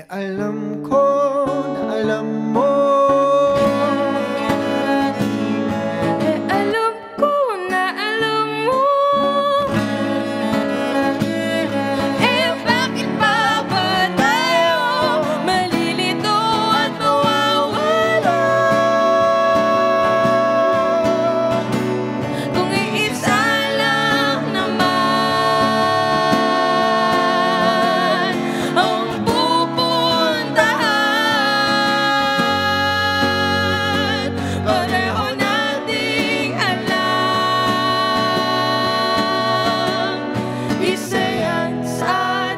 Alam ko na alam mo. Alam ko na alam mo. Bakit pa ba tayo malilito at mawawala? Kung iisa lang naman ang pupuntahan, pareho nating alam, isa yan sa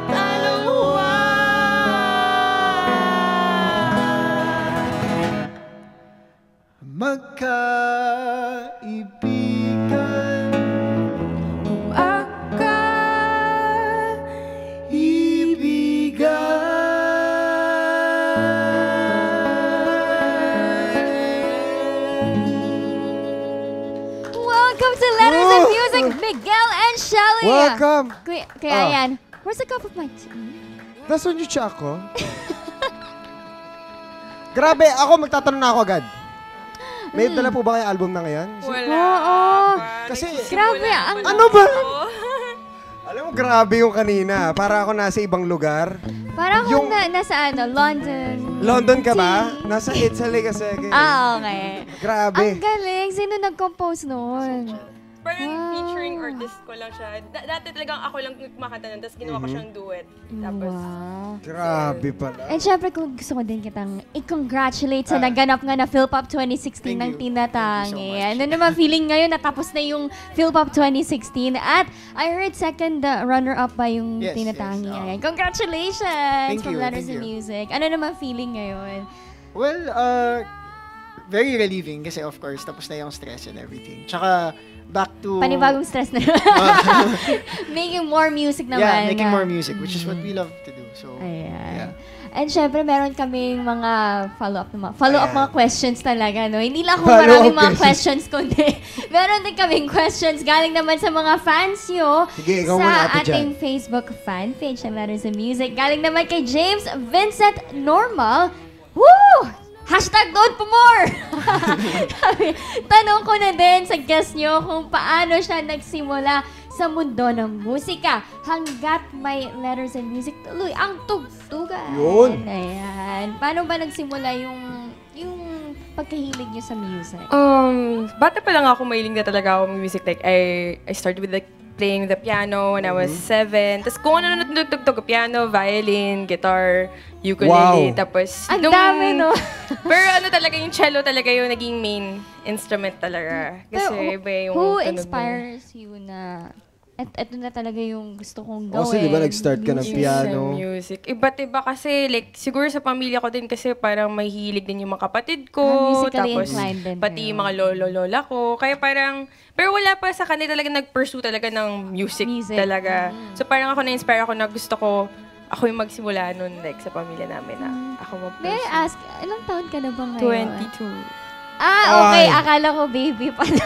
dalawa. Magkaibigan, Welcome to Letters and Music, Miguel and Shelly. Welcome. Kuya Ian, where's the cup of my tea? Nasaan yung siya ako? Grabe, ako magtatanong na ako agad. May dala po ba kayong album na ngayon? Oo. Kasi, Grabe, ang... ano ba? Alam mo, grabe yung kanina. Para ako nasa ibang lugar. Parang Yung- kung nasa London. London ka ba? Nasa Italy kasi. Okay. Grabe. Ang galing. Sino nag-compose noon? Parang featuring artist ko lang siya. Dati talagang ako lang kumakanta nun, tapos ginawa ko siyang duet. Tapos, Wow. Grabe pala. And syempre, kung gusto ko din kitang i-congratulate sa naganap nga na PhilPop 2016 ng Tinatangi. Ano naman feeling ngayon natapos na yung PhilPop 2016 at I heard second runner-up ba yung Yes, Tinatangi. yes. Ayan. Congratulations Thank from you, Letters thank and you. Music. Ano naman feeling ngayon? well, very relieving kasi of course, tapos na yung stress and everything. Tsaka, back to... Panibagong stress na making more music naman. Yeah, making more music, which is what we love to do. So, Ayan. yeah. And syempre, meron kaming mga follow-up mga questions talaga, no? Hindi lang kung Follow-up maraming mga questions, kundi meron din kaming questions galing naman sa mga fans nyo Sige, ikaw muna, sa Ate ating Facebook fan page ng Letters and Music. Galing naman kay James Vincent Normal. Woo! Hashtag Load for more! Tanong ko na din sa guest nyo kung paano siya nagsimula sa mundo ng musika hanggat may Letters and Music tuloy ang tugtugan. Yun. Ayan. Paano ba nagsimula yung pagkahilig nyo sa music? bata pa lang ako, mahiling na talaga ako music. Like, I started with like playing the piano when I was 7. Tapos kung ano natutugtog, piano, violin, guitar, ukulele. Wow. Tapos, Ang dami, no? Pero ano talaga, yung cello talaga yung naging main instrument talaga. Pero Kasi iba yung who tunog mo. inspires you na eto na talaga yung gusto kong gawin? Kasi di ba nag-start ka ng Music. piano? Sa music. Iba't iba kasi, like, siguro sa pamilya ko din kasi parang may hilig din yung mga kapatid ko. Musically Tapos, inclined din pati kayo. yung mga lolo-lola ko. Kaya parang, pero wala pa sa kanila talaga nag-pursue talaga ng music, Music. talaga. So parang ako na-inspire ako na gusto ko, ako yung magsimula nun, like, sa pamilya namin na ako May I mag-pursue. ask, ilang taon ka na ba ngayon? 22. Okay. Ay. Akala ko baby pa na.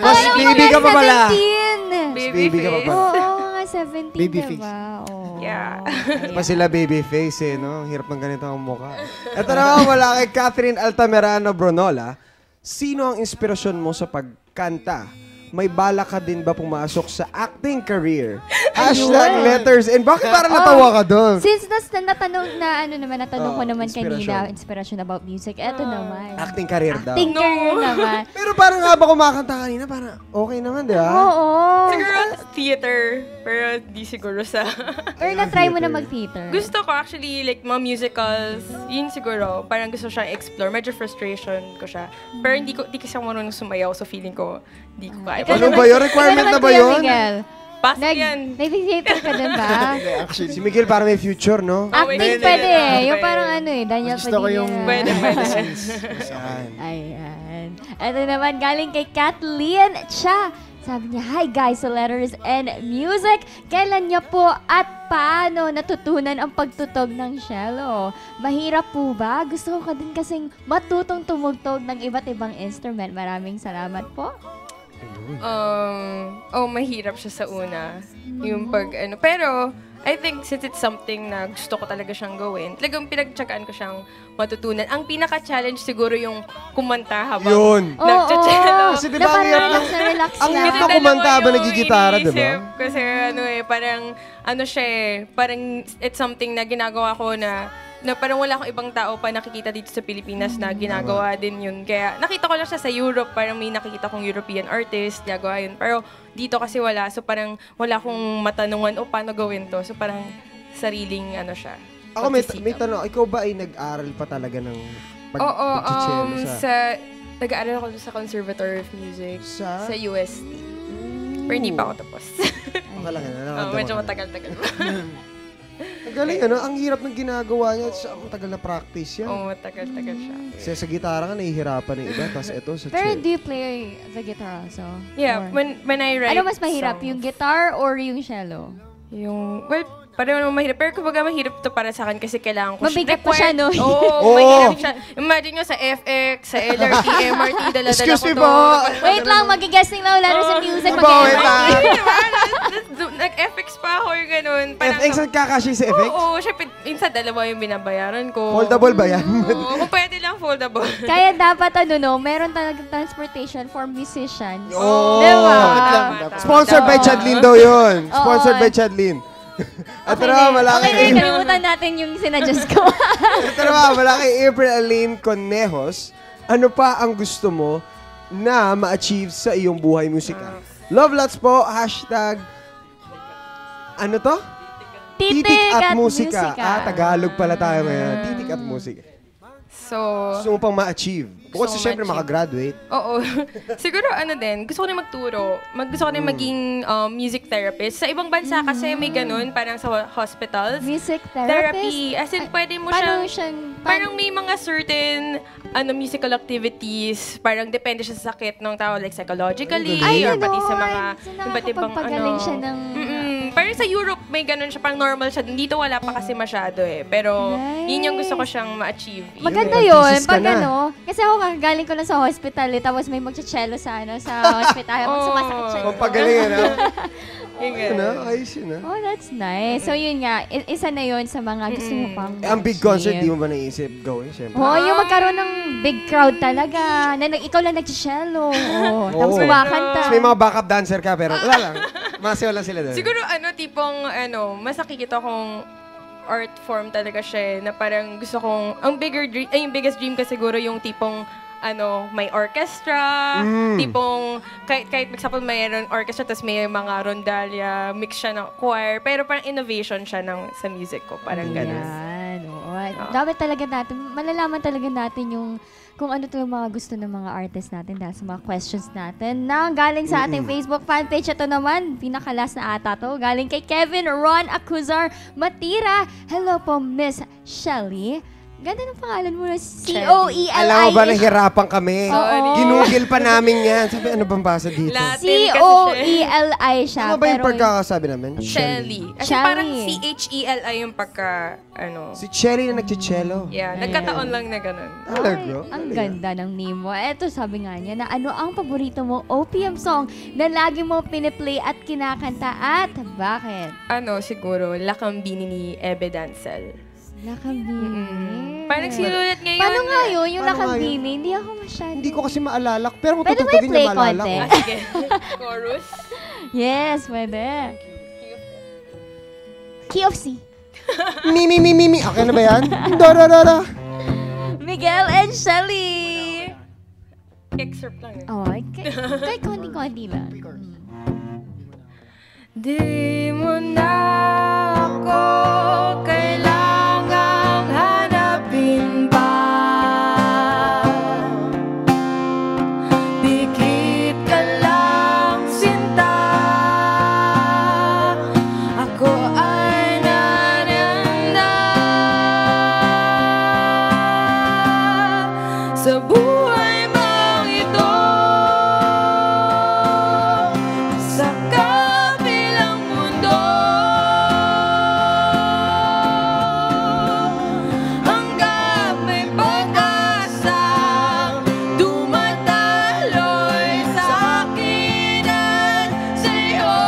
Mas Akala ko baby mga ka pa pala. 17. Baby ka pa face. pala. Oo, mga 17 Baby ka face. ba? Oh, Yeah. Pa sila baby face eh, no? Ang hirap ng ganito ang mukha. Ito naman wala kay Catherine Altamirano Bronola. Sino ang inspirasyon mo sa pagkanta? May balak ka din ba pumasok sa acting career? Hashtag letters. And bakit parang natawa ka doon? Since natanong ko naman inspirasyon. kanina, inspiration about music, eto naman. Acting career daw. Acting career naman. Pero parang nga ba kumakanta kanina, parang okay naman, di ba? Oo. Siguro theater, pero di siguro sa... Or na-try mo na mag-theater. Gusto ko actually, like, mga musicals, yun siguro, parang gusto siya explore. Medyo frustration ko siya. Pero hindi kasi ako marunong sumayaw, so feeling ko, hindi ko kaya. Ikaw Ano naman- ba yun? Requirement ikaw na ba Kuya yun? Miguel, Pass yan. nag-theater ka din ba? Hindi, actually. Si Miguel parang may future, no? Acting wait, pwede wait, eh. wait. Yung parang Daniel Gusto ko yung Pwede. medicines. Ayan. Ayan. Ito naman galing kay Kathleen Cha. Sabi niya, hi guys sa Letters and Music. Kailan niya po at paano natutunan ang pagtutog ng cello? Mahirap po ba? Gusto ko din kasing matutong tumugtog ng iba't ibang instrument. Maraming salamat po. Mahirap siya sa una. Yung pero, I think since it's something na gusto ko talaga siyang gawin, talagang pinagtsagaan ko siyang matutunan. Ang pinaka-challenge siguro yung kumanta habang Yun. nagcha-cello. Kasi di ba ang hirap ng- relax ang lang. hirap na kumanta habang nagigitara, di ba? iniisip. Kasi parang siya parang it's something na ginagawa ko na parang wala akong ibang tao pa nakikita dito sa Pilipinas na ginagawa din yun. Kaya nakita ko lang siya sa Europe, parang may nakikita kong European artist, ginagawa yun. Pero dito kasi wala, so parang wala akong matanungan o paano gawin to. So parang sariling siya. Ako may pagsisikap. tanong, ikaw ba ay nag-aral pa talaga ng Oo, pagchichelo nag-aaral ako sa Conservatory of Music Sa? UST. Pero hindi pa ako tapos. Okay lang yan. Medyo matagal-tagal pa. Ang galing, ang hirap ng ginagawa niya. Ang tagal na practice yan. Oo, matagal-tagal siya. Kasi sa gitara ka, nahihirapan ng iba. Tapos ito sa Pero cello. do you play the guitar also? Yeah, Or- when I write Ano mas mahirap, songs, yung guitar or yung cello? pareho naman mahirap. Pero kumbaga mahirap to para sa akin kasi kailangan ko Mabigat pa siya, no? Oo, mahirap siya. Imagine nyo sa FX, sa LRT, MRT, dala-dala Excuse ko me to. po. Wait lang, magigessing lang lalo sa music. Ano ba, wait lang. Nag-FX pa ako yung ganun. FX ang kakashi sa FX? Oo, syempre, minsan dalawa yung binabayaran ko. Foldable ba yan? Oo, kung pwede lang foldable. Kaya dapat meron talagang transportation for musicians. Oo. Diba? Sponsored by Chadlin daw yun. Sponsored by Chadlin. At naman, malaki. Okay, nalimutan natin yung sinadjust ko. Ito naman, malaki April Aline Conejos. Ano pa ang gusto mo na ma-achieve sa iyong buhay musika? Love lots po, hashtag, ano to? Titik at musika. Tagalog pala tayo ngayon. Titik at musika. So, Gusto mo pang ma-achieve? Bukod sa Gusto ko syempre ma-achieve. makagraduate. oo. Siguro din, gusto ko rin magturo. Gusto ko rin maging music therapist. Sa ibang bansa kasi may ganun, parang sa hospitals. Music Therapy. therapist? As in, pwede mo Paano siyang... Parang may mga certain musical activities, parang depende siya sa sakit ng tao, like psychologically, Ay, or pati sa ganon. mga So, iba't ibang nakakapagpagaling siya ng... Parang sa Europe, may ganun siya, parang normal siya. Dito wala pa kasi masyado eh. Pero yun yung gusto ko siyang ma-achieve. Maganda Yun, yun. mag-thesis ka Pag na. kasi ako galing ko lang sa hospital tapos may magcha-cello sa hospital. Pag sumasakit siya. Pampagaling yan, ha? Yung Yun, ganun. ha? Ayos yun, ha? Oh, that's nice. So yun nga, isa na yun sa mga gusto mo pang Eh, ang big concert, di mo ba naisip gawin, syempre? Oh, yung magkaroon ng big crowd talaga. Na ikaw lang nag-cello. Oh, tapos Oo. kumakanta. Tapos may mga backup dancer ka, pero wala lang. Masiyaw lang sila doon. Siguro tipong mas nakikita kong art form talaga siya na parang gusto kong, ang biggest dream ko siguro yung tipong may orchestra, tipong, kahit example mayroon orchestra, tapos may mga rondalya, mix siya ng choir, pero parang innovation siya sa music ko, parang gano'n. Yan. Oo. dapat talaga natin, malalaman talaga natin yung kung ano to yung mga gusto ng mga artist natin dahil sa mga questions natin na galing sa ating Facebook fanpage. Ito naman, pinakalas na ata to. Galing kay Kevin Ron Acuzar Matira. Hello po, Miss Shelly. Ganda ng pangalan mo na C-O-E-L-I. Alam mo ba, nahirapan kami. Oo. Ginugil pa namin yan. Sabi, ano bang basa dito? C-O-E-L-I siya. Ano ba yung pero pagkakasabi namin? Shelly. Kasi Shelly. parang C-H-E-L-I yung pagka, Si Chelly na nagchichelo. Yeah, nagkataon lang na ganun. Talaga? Ang ganda ng name mo. Eto, sabi nga niya na ano ang paborito mong OPM song na lagi mo piniplay at kinakanta at bakit? Siguro, Lakambini ni Ebe Dancel. Lakambini. Parang sinulat ngayon. Paano nga yun? Yung Paano nga Lakambini? Hindi ako masyado. Hindi ko kasi maalala. Pero kung Pwede mo tutugtugin i-play niya, maalala konti? ko. Sige. Chorus. Yes, pwede. Key of C. Mi. Okay na ba yan? Da. Miguel and Shelly. Excerpt lang. Oh, kay konti-konti lang. Di mo na ako kailangang hanapin pa. Pikit ka lang, sinta. Ako ay nananda sa buhay mong ito. Sa kabilang mundo, hanggang may pag-asang dumadaloy sa akin at sa'yo.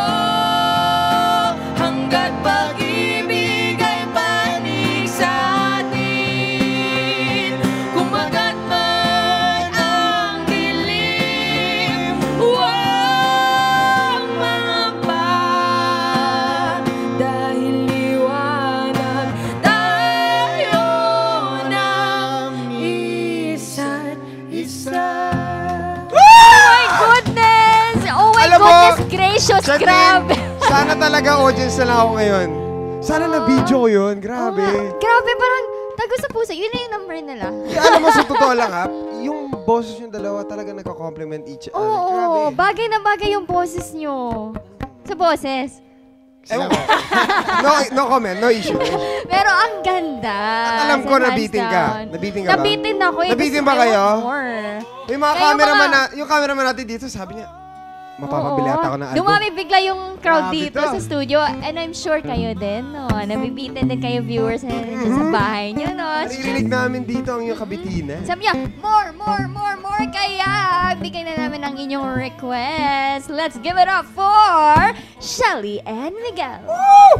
Hanggat pag-ibig ay panig sa atin, kumagat man ang dilim, huwag mangamba, dahil liwanag tayo ng isa't isa. Goodness! Oh my Alam mo, goodness gracious, Janine, grabe! Sana talaga audience na lang ako ngayon. Sana na-video ko yun. Grabe. Grabe, parang tago sa puso. Yun na yung number nila. Alam mo, sa totoo lang ha, yung boses yung dalawa talaga nagka-compliment each other. Grabe. Oo, bagay na bagay yung boses nyo. Sa boses. Ewan ko. No comment, no issue. Pero ang ganda. At alam ko, Sa nabitin ka. hands down. Nabitin ka ba? Nabitin ako. Nabitin Kasi ba I kayo? want more. Yung mga Kayo cameraman mga- yung cameraman natin dito, sabi niya, mapapabili ata ako ng album. Dumami bigla yung crowd Grabe dito to. sa studio. And I'm sure kayo din, no? Nabibitin din kayo viewers na nandiyan sa bahay nyo, no? Naririnig namin dito ang iyong kabitinan. Sabi niya, more, kaya bigay na namin ang inyong request. Let's give it up for Shelly and Miguel. Woo!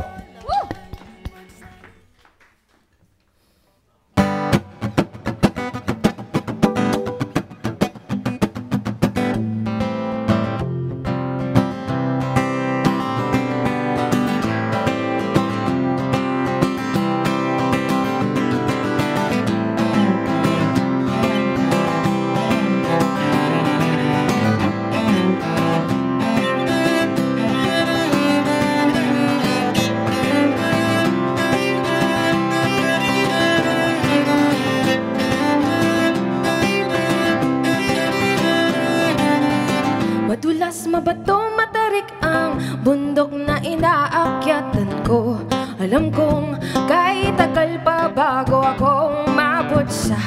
Madulas, mabato, matarik ang bundok na inaakyatan ko. Alam kong kahit tagal pa bago ako umabot sa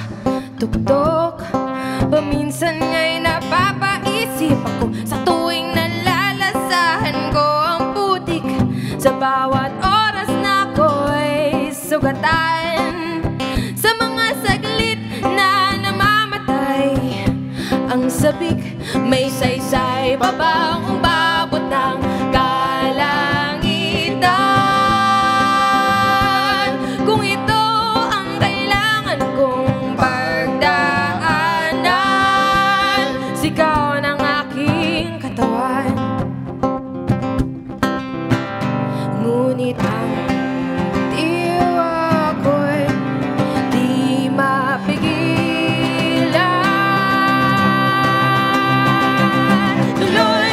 tuktok. Paminsan nga'y napapaisip ako sa tuwing nalalasahan ko ang putik. Sa bawat oras na ako'y sugatan, sa mga saglit na namamatay. Ang sabik, may saysay pa bang umabot ng kalangitan? Kung ito ang kailangan kong pagdaanan, sigaw ng aking katawan. Ngunit ang diwa ko'y di mapigilan. Tuloy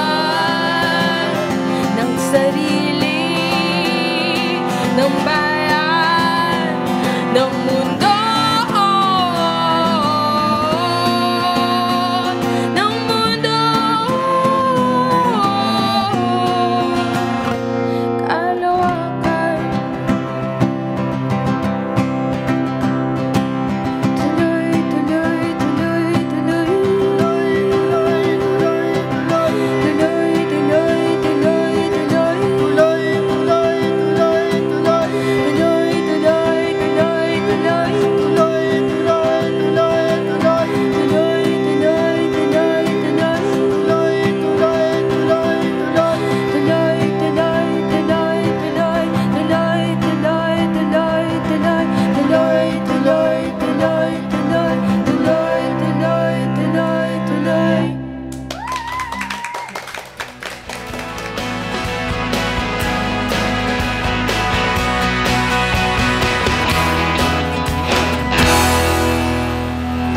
Kabuhan ng sarili, ng bayan, ng mundo, ng mundo. Kalawakan, tuloy, tuloy, tuloy, tuloy.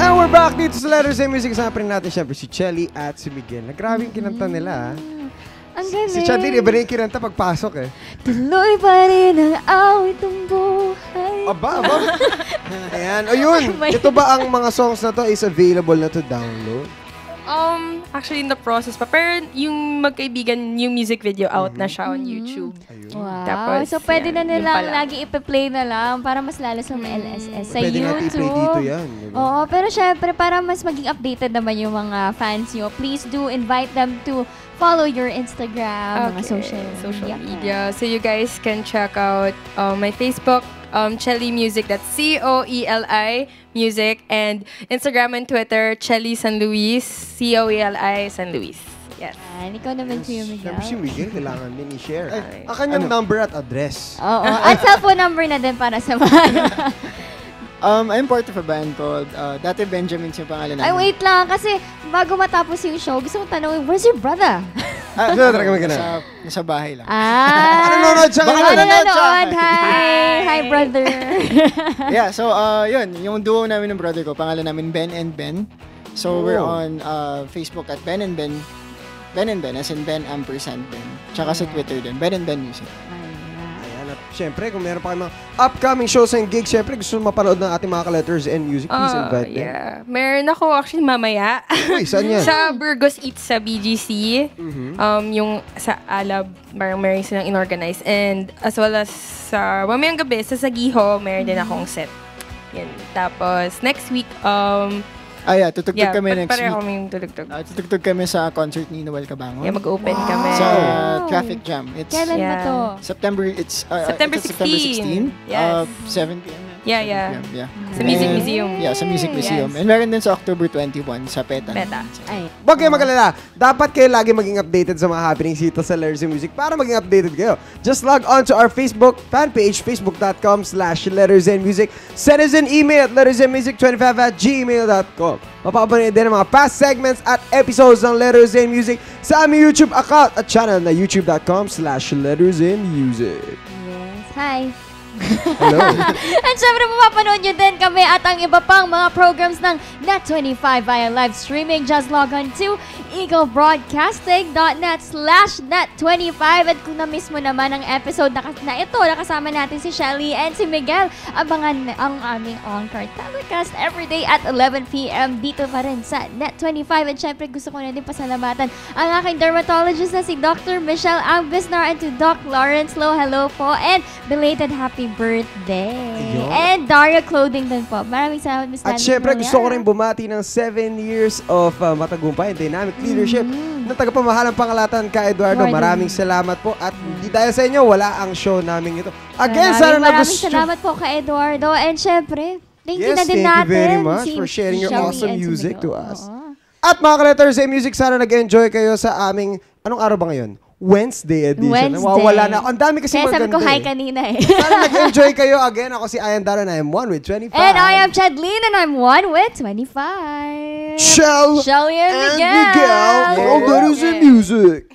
And we're back dito sa Letters and Music. Kasama pa rin natin syempre si Chelly at si Miguel. Grabe yung kinanta nila. Ang galing. Si Chelly, iba na yung kinanta pagpasok eh. Tuloy pa rin ang awit ng buhay. Aba. Ayan. O yun. Ito ba ang mga songs na to is available na to download? Actually in the process pa. Pero yung magkaibigan, yung music video out na siya on YouTube. Wow. Tapos, So, pwede yan, na yun nilang pala. lagi ipa-play na lang para mas lalo sa mga LSS sa Pwede natin i-play YouTube. dito yan. Diba? Oo, pero syempre, para mas maging updated naman yung mga fans nyo, please do invite them to follow your Instagram, mga social media. So you guys can check out my Facebook, Chelly Music, that's COELI Music, and Instagram and Twitter, Chelly San Luis, COELI San Luis. Yes. Ikaw naman si Miguel. Siyempre si Miguel, kailangan din i-share. Ay. Ang kanyang number at address. Oo. At cellphone number na din para sa mga... I'm part of a band called Dati Benjamins yung pangalan namin. Ay, wait lang. Kasi bago matapos yung show, gusto kong tanongin, where's your brother? Talaga may ganun. Nasa bahay lang. Nanonood siya Baka ngayon. nanonood. Hi, brother. Yeah, so yun, yung duo namin ng brother ko, pangalan namin Ben and Ben. So we're on Facebook at Ben and Ben. Ben and Ben, as in Ben ampersand Ben. Tsaka sa Twitter din, Ben and Ben Music. Ayan, at syempre, kung meron pa kayong mga upcoming shows and gigs, syempre gusto mapanood ng ating mga ka-letters and music, please invite them. Yeah. Meron ako actually mamaya. Uy, saan yan? Sa Burgos Eats sa BGC. Yung sa Alab, meron silang inorganize. And as well as sa mamayang gabi, sa Sagiho, meron din akong set. Yan. Tapos, next week, tutugtog kami next pareho week. kaming tulugtog. Tutugtog kami sa concert ni Noel Cabangon. Yeah, mag-open kami. Sa Traffic Jam. It's Kailan ba to? September 16. September 16. Yes. 7 p.m. Yeah. Sa And- Music Museum. Yeah, sa Music Museum. Yes. And meron din sa October 21 sa PETA. Beta. Ay. Huwag kayo magalala. Dapat kayo lagi maging updated sa mga happenings dito sa Letters in Music para maging updated kayo. Just log on to our Facebook fan page, facebook.com/lettersandmusic. Send us an email at lettersandmusic25@gmail.com. Mapapanood din ang mga past segments at episodes ng Letters in Music sa aming YouTube account at channel na youtube.com/lettersandmusic. Yes. Hi. Hello. At syempre, mapapanood nyo din kami at ang iba pang mga programs ng Net25 via live streaming. Just log on to eaglebroadcasting.net/net25. At kung na-miss mo naman ang episode na ito, nakasama natin si Shelly and si Miguel, abangan ang aming on-card telecast everyday at 11 p.m. dito pa rin sa Net25. At syempre, gusto ko na din pasalamatan ang aking dermatologist na si Dr. Michelle Ambisnar and to Doc Lawrence Low. Hello po and belated happy birthday. Ayun. And Daria Clothing din po. Maraming salamat, Miss At Danny syempre, gusto ko rin Moliara. bumati ng 7 years of matagumpay and dynamic leadership ng tagapamahalang pangalatan ka, Eduardo. Eduardo. Maraming salamat po. At hindi dahil sa inyo, wala ang show namin ito. Again, sana Maraming nagustuhan. salamat po kay Eduardo. And syempre, thank you Yes, na din thank you natin. very much si for sharing your Shelly awesome and si music Miguel. to us. Oo. At mga ka-Letters in Music, sana nag-enjoy kayo sa aming, anong araw ba ngayon? Wednesday edition. Wednesday. Nawawala na. Ang dami kasi Kaya sabi maganda ko hi eh. kanina eh. Sana nag-enjoy kayo. Again, ako si Ian Daran. I am 1 with 25. And I am Chadlene and I'm 1 with 25. Shell Shelly and and Miguel. Miguel from Letters in Music.